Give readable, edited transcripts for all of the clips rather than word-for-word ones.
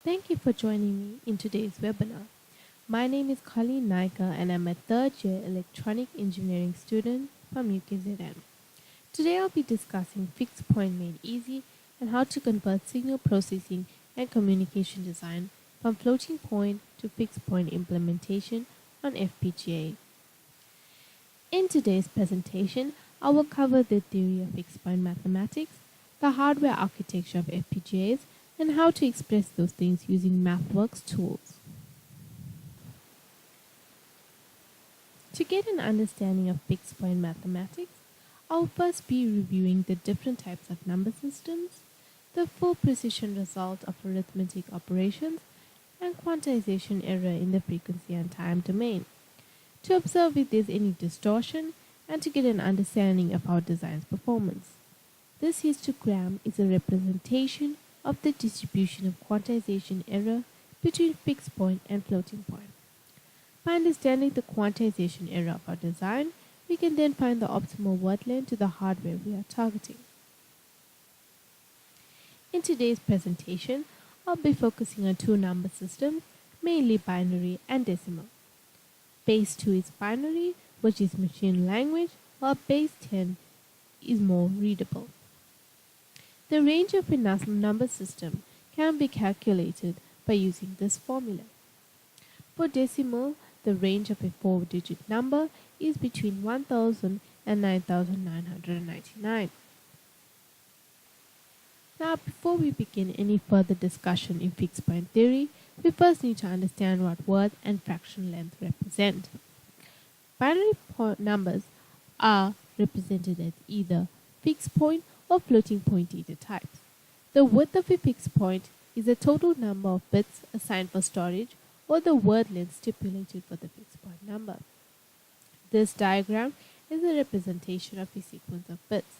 Thank you for joining me in today's webinar. My name is Colleen Naika and I'm a third-year electronic engineering student from UKZN. Today I'll be discussing fixed point made easy and how to convert signal processing and communication design from floating point to fixed point implementation on FPGA. In today's presentation, I will cover the theory of fixed point mathematics, the hardware architecture of FPGAs, and how to express those things using MathWorks tools. To get an understanding of fixed point mathematics, I'll first be reviewing the different types of number systems, the full precision result of arithmetic operations, and quantization error in the frequency and time domain, to observe if there's any distortion and to get an understanding of our design's performance. This histogram is a representation of the distribution of quantization error between fixed point and floating point. By understanding the quantization error of our design, we can then find the optimal word length to the hardware we are targeting. In today's presentation, I'll be focusing on two number systems, mainly binary and decimal. Base 2 is binary, which is machine language, while base 10 is more readable. The range of a number system can be calculated by using this formula. For decimal, the range of a 4-digit number is between 1000 and 9999. Now, before we begin any further discussion in fixed point theory, we first need to understand what word and fraction length represent. Binary numbers are represented as either fixed point or floating point data types. The width of a fixed point is the total number of bits assigned for storage or the word length stipulated for the fixed point number. This diagram is a representation of a sequence of bits,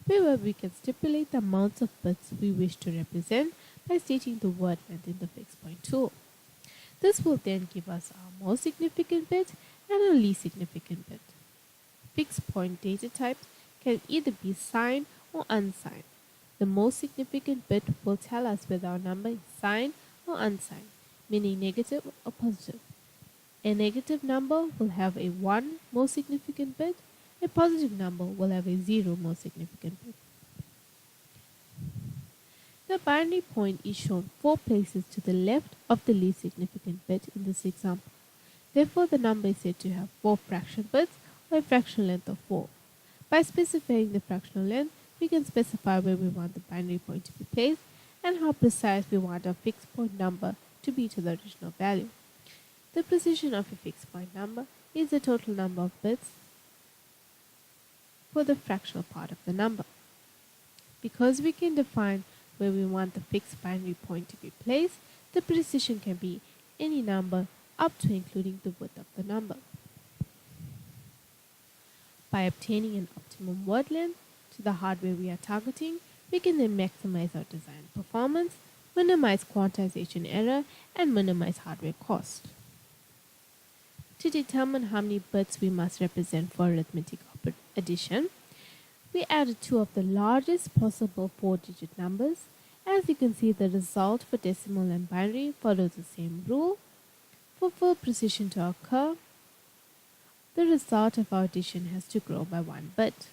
where we can stipulate the amounts of bits we wish to represent by stating the word length in the fixed point tool. This will then give us our most significant bit and our least significant bit. Fixed point data types can either be signed or unsigned. The most significant bit will tell us whether our number is signed or unsigned, meaning negative or positive. A negative number will have a 1 most significant bit. A positive number will have a 0 most significant bit. The binary point is shown 4 places to the left of the least significant bit in this example. Therefore, the number is said to have 4 fraction bits or a fractional length of 4. By specifying the fractional length, we can specify where we want the binary point to be placed and how precise we want our fixed point number to be to the original value. The precision of a fixed point number is the total number of bits for the fractional part of the number. Because we can define where we want the fixed binary point to be placed, the precision can be any number up to including the width of the number. By obtaining an optimum word length to the hardware we are targeting, we can then maximize our design performance, minimize quantization error, and minimize hardware cost. To determine how many bits we must represent for arithmetic addition, we added two of the largest possible 4-digit numbers. As you can see, the result for decimal and binary follows the same rule. For full precision to occur, the result of our addition has to grow by 1 bit.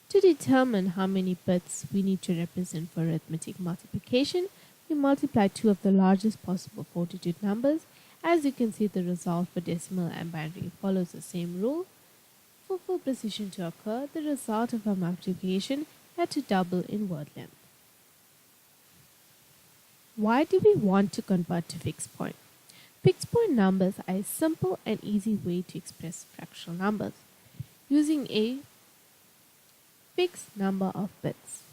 To determine how many bits we need to represent for arithmetic multiplication, we multiply two of the largest possible 4-digit numbers. As you can see, the result for decimal and binary follows the same rule. For full precision to occur, the result of our multiplication had to double in word length. Why do we want to convert to fixed point? Fixed point numbers are a simple and easy way to express fractional numbers using a fixed number of bits.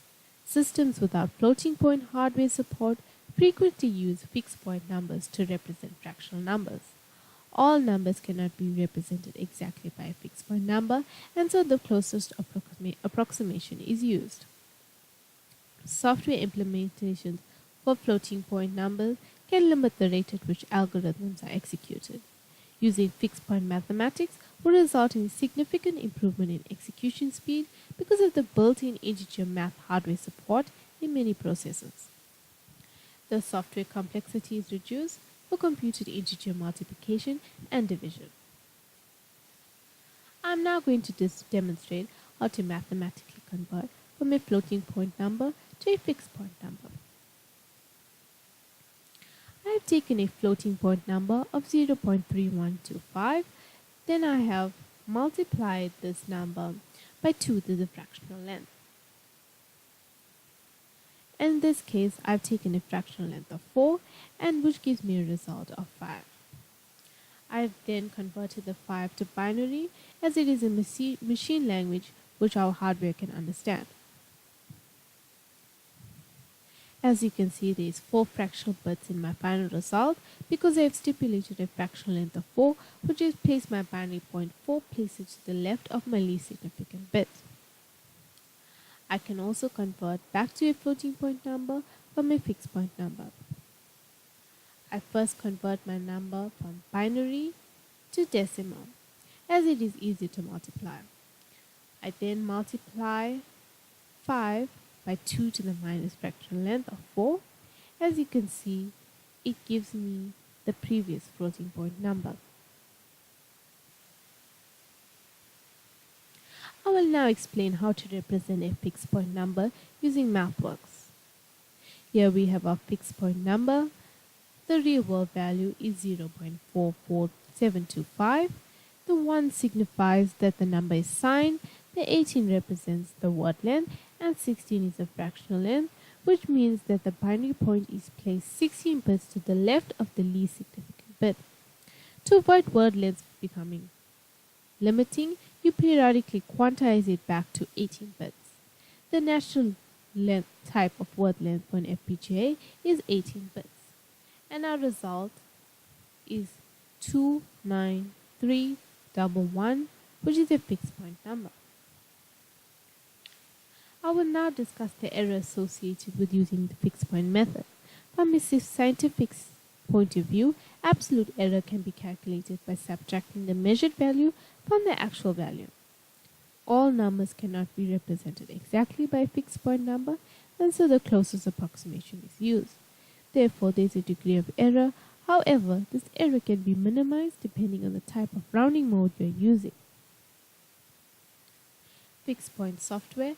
Systems without floating point hardware support frequently use fixed point numbers to represent fractional numbers. All numbers cannot be represented exactly by a fixed point number, and so the closest approximation is used. Software implementations for floating point numbers can limit the rate at which algorithms are executed. Using fixed point mathematics will result in a significant improvement in execution speed because of the built-in integer math hardware support in many processors. The software complexity is reduced for computed integer multiplication and division. I'm now going to demonstrate how to mathematically convert from a floating point number to a fixed point number. I have taken a floating point number of 0.3125, then I have multiplied this number by 2 to the fractional length. In this case, I've taken a fractional length of 4, and which gives me a result of 5. I've then converted the 5 to binary, as it is a machine language which our hardware can understand. As you can see, there is 4 fractional bits in my final result because I have stipulated a fractional length of 4, which has placed my binary point 4 places to the left of my least significant bit. I can also convert back to a floating point number from a fixed point number. I first convert my number from binary to decimal, as it is easy to multiply. I then multiply 5 by 2 to the minus fractional length of 4. As you can see, it gives me the previous floating point number. I will now explain how to represent a fixed point number using MathWorks. Here we have our fixed point number. The real world value is 0.44725. The 1 signifies that the number is signed, the 18 represents the word length, and 16 is the fractional length, which means that the binary point is placed 16 bits to the left of the least significant bit. To avoid word lengths becoming limiting, you periodically quantize it back to 18 bits. The natural length type of word length for an FPGA is 18 bits. And our result is 29311, which is a fixed point number. I will now discuss the error associated with using the fixed point method. From a scientific point of view, absolute error can be calculated by subtracting the measured value from the actual value. All numbers cannot be represented exactly by a fixed point number, and so the closest approximation is used. Therefore, there is a degree of error. However, this error can be minimized depending on the type of rounding mode you are using. Fixed point software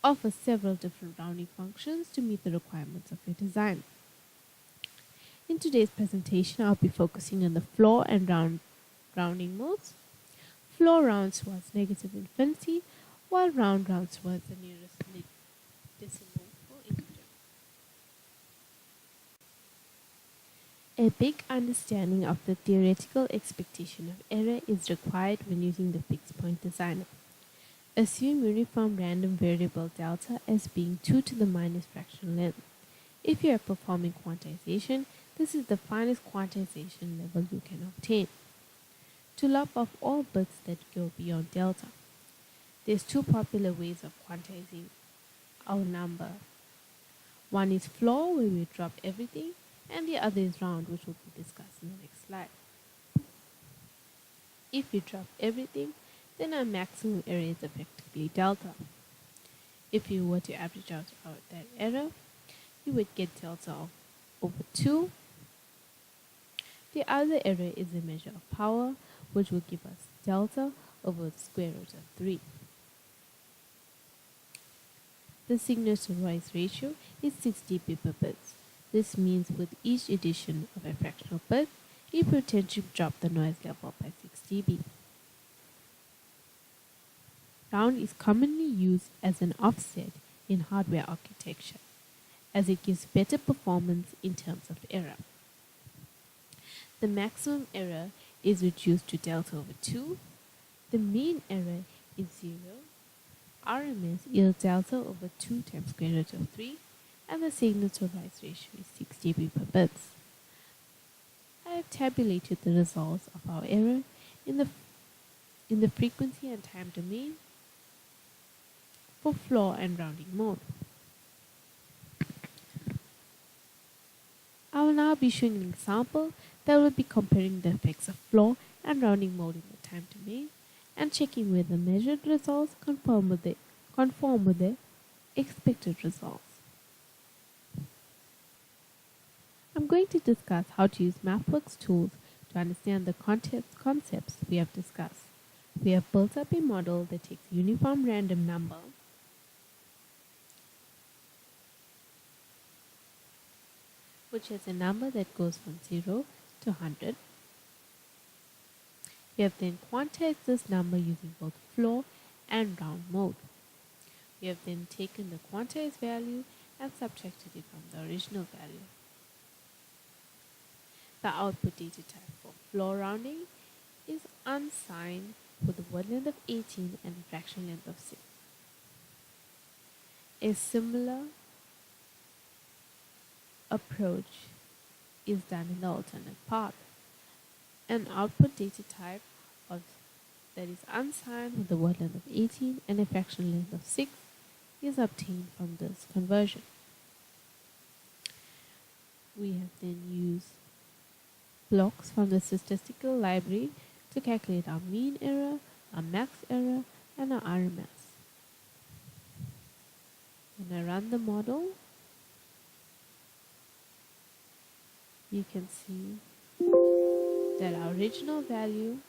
offers several different rounding functions to meet the requirements of your design. In today's presentation, I'll be focusing on the floor and rounding modes. Floor rounds towards negative infinity, while round rounds towards the nearest decimal or integer. A big understanding of the theoretical expectation of error is required when using the fixed point designer. Assume uniform random variable delta as being 2 to the minus fractional length. If you are performing quantization, this is the finest quantization level you can obtain. To lop off all bits that go beyond delta. There's 2 popular ways of quantizing our number. One is floor, where we drop everything, and the other is round, which will be discussed in the next slide. If you drop everything, then our maximum error is effectively delta. If you were to average out that error, you would get delta of over 2. The other error is a measure of power, which will give us delta over the square root of 3. The signal to noise ratio is 6 dB per bit. This means with each addition of a fractional bit, you potentially drop the noise level by 6 dB. Round is commonly used as an offset in hardware architecture, as it gives better performance in terms of error. The maximum error is reduced to delta over 2. The mean error is 0. RMS yields delta over 2 times square root of 3, and the signal to noise ratio is 6 dB per bit. I have tabulated the results of our error in the frequency and time domain for floor and rounding mode. I will now be showing an example that will be comparing the effects of floor and rounding mode in the time domain and checking whether the measured results conform with the expected results. I'm going to discuss how to use MathWorks tools to understand the concepts we have discussed. We have built up a model that takes a uniform random number which is a number that goes from 0 to 100. We have then quantized this number using both floor and round mode. We have then taken the quantized value and subtracted it from the original value. The output data type for floor rounding is unsigned with a word length of 18 and a fraction length of 6. A similar approach is done in the alternate path. An output data type that is unsigned with a word length of 18 and a fraction length of 6 is obtained from this conversion. We have then used blocks from the statistical library to calculate our mean error, our max error, and our RMS. When I run the model, you can see that our original value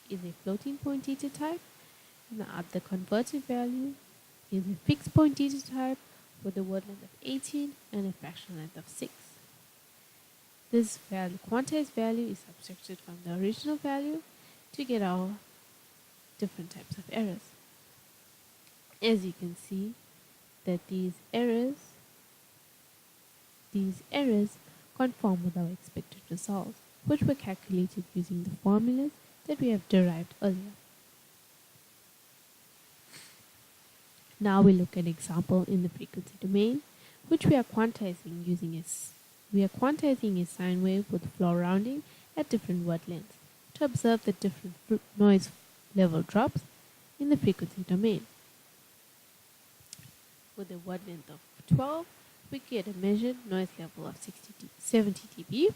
is a floating point data type, and the converted value is a fixed point data type with a word length of 18 and a fraction length of 6. This quantized value is subtracted from the original value to get our different types of errors. As you can see that these errors conform with our expected results, which were calculated using the formulas that we have derived earlier. Now we look at an example in the frequency domain, which we are quantizing using a sine wave with floor rounding at different word lengths to observe the different noise level drops in the frequency domain. With a word length of 12, we get a measured noise level of 70 dB.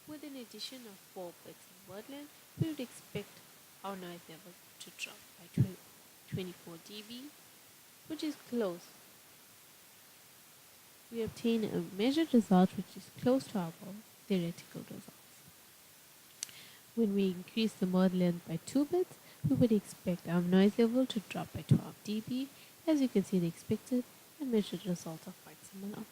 With an addition of 4 bits in word length, we would expect our noise level to drop by 24 dB, which is close. We obtain a measured result which is close to our theoretical results. When we increase the word length by 2 bits, we would expect our noise level to drop by 12 dB. As you can see, the expected and measured results are quite similar.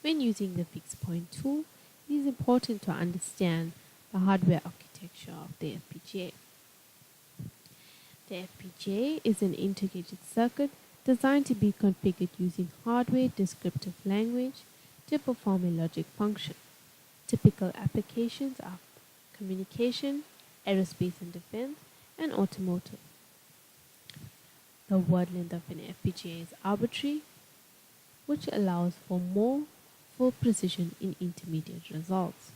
When using the fixed point tool, it is important to understand the hardware architecture of the FPGA. The FPGA is an integrated circuit designed to be configured using hardware descriptive language to perform a logic function. Typical applications are communication, aerospace and defense, and automotive. The word length of an FPGA is arbitrary, which allows for more full precision in intermediate results.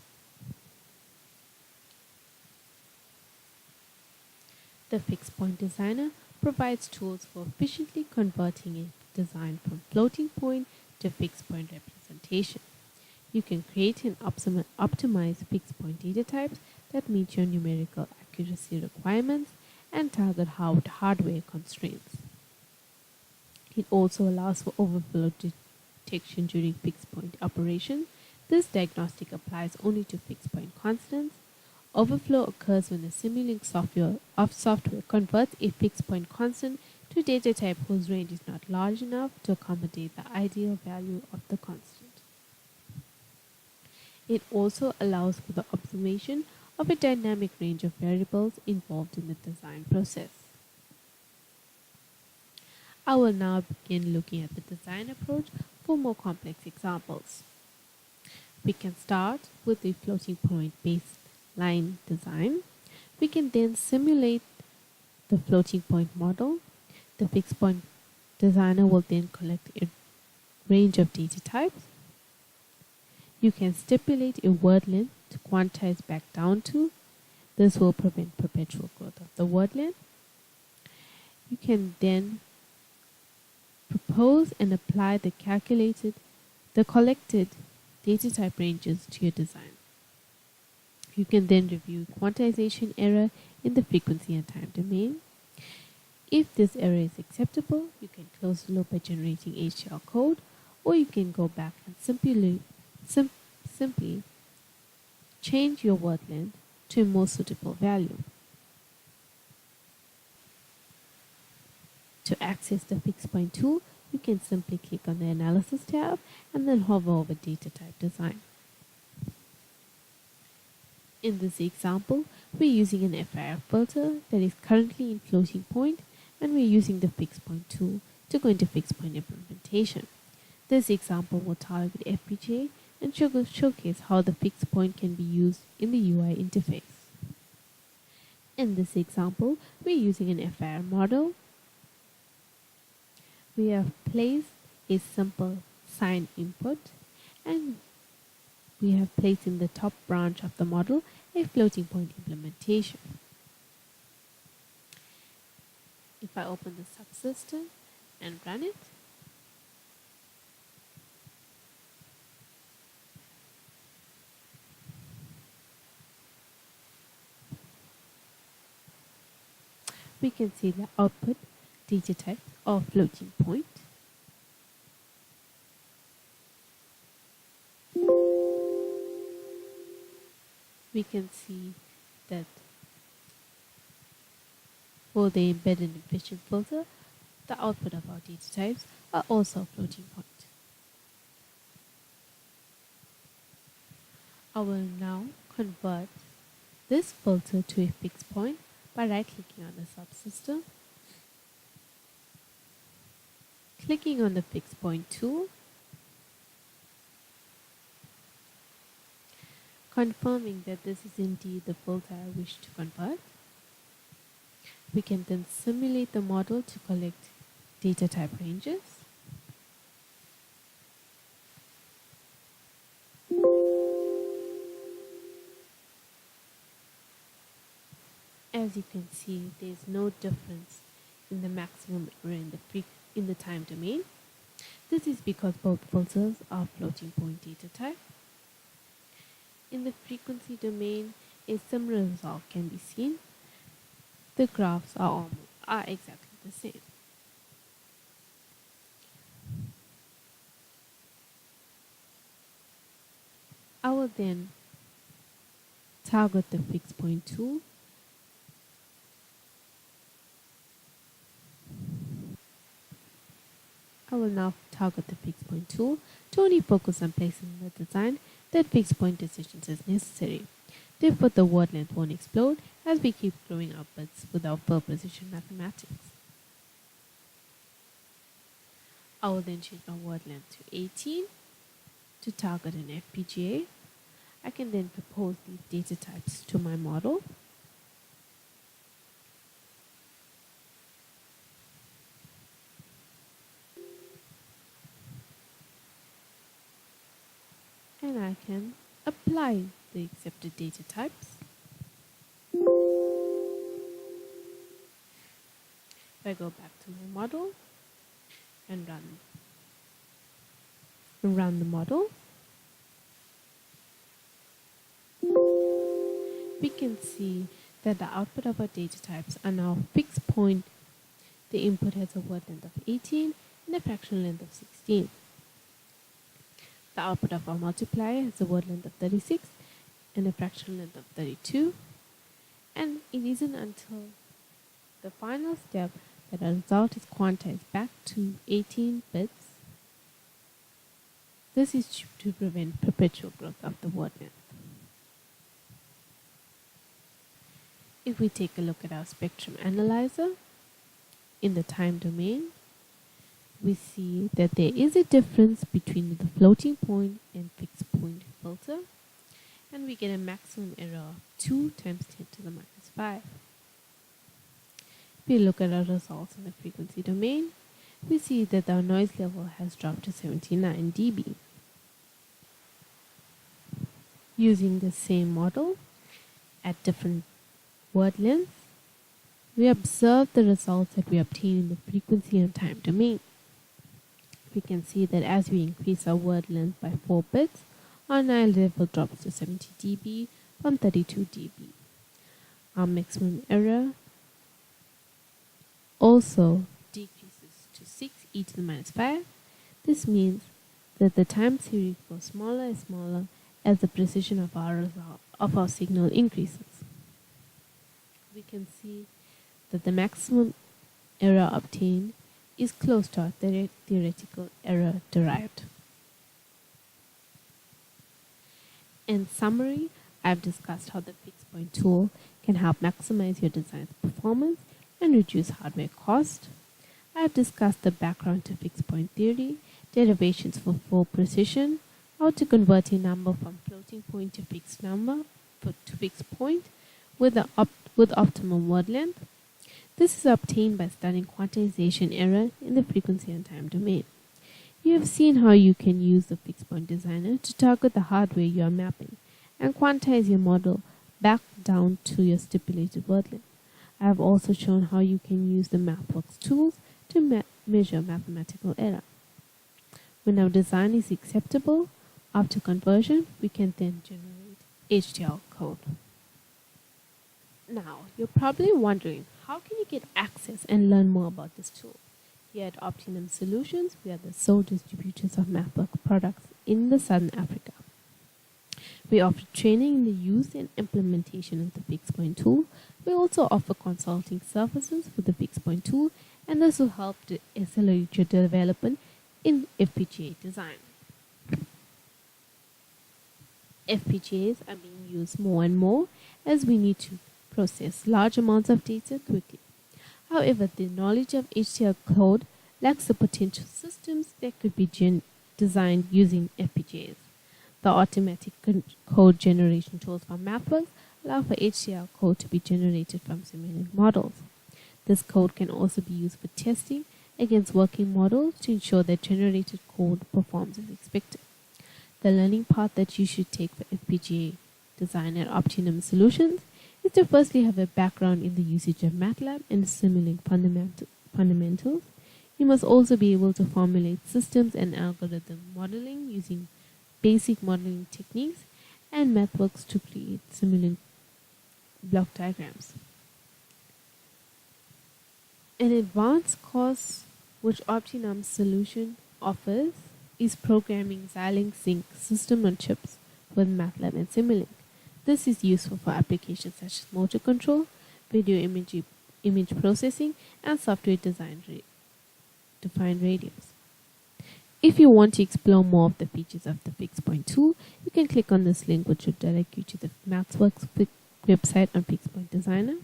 The Fixed Point Designer provides tools for efficiently converting a design from floating point to fixed point representation. You can create and optimize fixed point data types that meet your numerical accuracy requirements and target hardware constraints. It also allows for overflow detection during fixed point operation. This diagnostic applies only to fixed point constants. Overflow occurs when the Simulink software converts a fixed point constant to data type whose range is not large enough to accommodate the ideal value of the constant. It also allows for the observation of a dynamic range of variables involved in the design process. I will now begin looking at the design approach for more complex examples. We can start with the floating point baseline design. We can then simulate the floating point model. The fixed point designer will then collect a range of data types. You can stipulate a word length to quantize back down to. This will prevent perpetual growth of the word length. You can then propose and apply the collected data type ranges to your design. You can then review quantization error in the frequency and time domain. If this error is acceptable, you can close the loop by generating HCL code. or you can go back and simply change your word length to a more suitable value. To access the fixed point tool, you can simply click on the Analysis tab and then hover over Data Type Design. In this example, we're using an FIR filter that is currently in floating point, and we're using the fixed point tool to go into fixed point implementation. This example will target FPGA and showcase how the fixed point can be used in the UI interface. In this example, we're using an FIR model. We have placed a simple sine input, and we have placed in the top branch of the model a floating point implementation. If I open the subsystem and run it, we can see the output data type of floating point. We can see that for the embedded efficient filter, the output of our data types are also floating point. I will now convert this filter to a fixed point by right-clicking on the subsystem, clicking on the fixed point tool, confirming that this is indeed the filter I wish to convert. We can then simulate the model to collect data type ranges. As you can see, there is no difference in the maximum error in the time domain. This is because both filters are floating point data type. In the frequency domain, a similar result can be seen. The graphs are exactly the same. I will then target the fixed point tool . I will now target the fixed point tool to only focus on placing in the design that fixed point decisions is necessary. Therefore, the word length won't explode as we keep growing our bits without full precision mathematics. I will then change my word length to 18 to target an FPGA. I can then propose these data types to my model. And I can apply the accepted data types. If I go back to my model and run the model, we can see that the output of our data types are now fixed point. The input has a word length of 18 and a fractional length of 16. The output of our multiplier has a word length of 36 and a fractional length of 32. And it isn't until the final step that our result is quantized back to 18 bits. This is to prevent perpetual growth of the word length. If we take a look at our spectrum analyzer in the time domain, we see that there is a difference between the floating point and fixed point filter, and we get a maximum error of 2 times 10 to the minus 5. If we look at our results in the frequency domain, we see that our noise level has dropped to 79 dB. Using the same model at different word lengths, we observe the results that we obtain in the frequency and time domain. We can see that as we increase our word length by 4 bits, our noise level drops to 70 dB from 32 dB. Our maximum error also decreases to 6 e to the minus 5. This means that the time series grows smaller and smaller as the precision of our signal increases. We can see that the maximum error obtained is close to our theoretical error derived. In summary, I've discussed how the fixed point tool can help maximize your design's performance and reduce hardware cost. I've discussed the background to fixed point theory, derivations for full precision, how to convert a number from floating point to fixed point with optimum word length. This is obtained by studying quantization error in the frequency and time domain. You have seen how you can use the fixed point designer to target the hardware you are mapping and quantize your model back down to your stipulated word length. I have also shown how you can use the MathWorks tools to measure mathematical error. When our design is acceptable, after conversion, we can then generate HDL code. Now, you're probably wondering, how can you get access and learn more about this tool? Here at Opti-Num Solutions, we are the sole distributors of MathWorks products in the Southern Africa. We offer training in the use and implementation of the fixed point tool. We also offer consulting services for the fixed point tool, and this will help to accelerate your development in FPGA design. FPGAs are being used more and more as we need to process large amounts of data quickly. However, the knowledge of HDL code lacks the potential systems that could be designed using FPGAs. The automatic code generation tools from MathWorks allow for HDL code to be generated from simulated models. This code can also be used for testing against working models to ensure that generated code performs as expected. The learning path that you should take for FPGA design at Opti-Num Solutions is to firstly have a background in the usage of MATLAB and simulating fundamentals. You must also be able to formulate systems and algorithm modeling using basic modeling techniques and MathWorks to create simulating block diagrams. An advanced course which Opti-Num Solution offers is programming Xilinx Sync system on chips with MATLAB and Simulink. This is useful for applications such as motor control, video image processing, and software defined radios. If you want to explore more of the features of the fixed point tool, you can click on this link, which will direct you to the MathWorks website on Fixed Point Designer.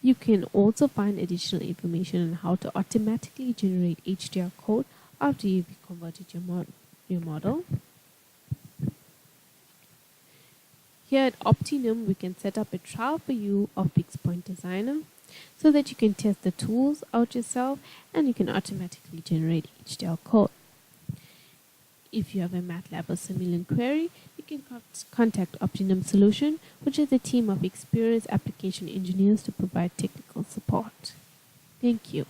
You can also find additional information on how to automatically generate HDL code after you've converted your model. Here at Opti-Num, we can set up a trial for you of Fixed Point Designer so that you can test the tools out yourself and you can automatically generate HDL code. If you have a MATLAB or Simulink query, you can contact Opti-Num Solution, which is a team of experienced application engineers to provide technical support. Thank you.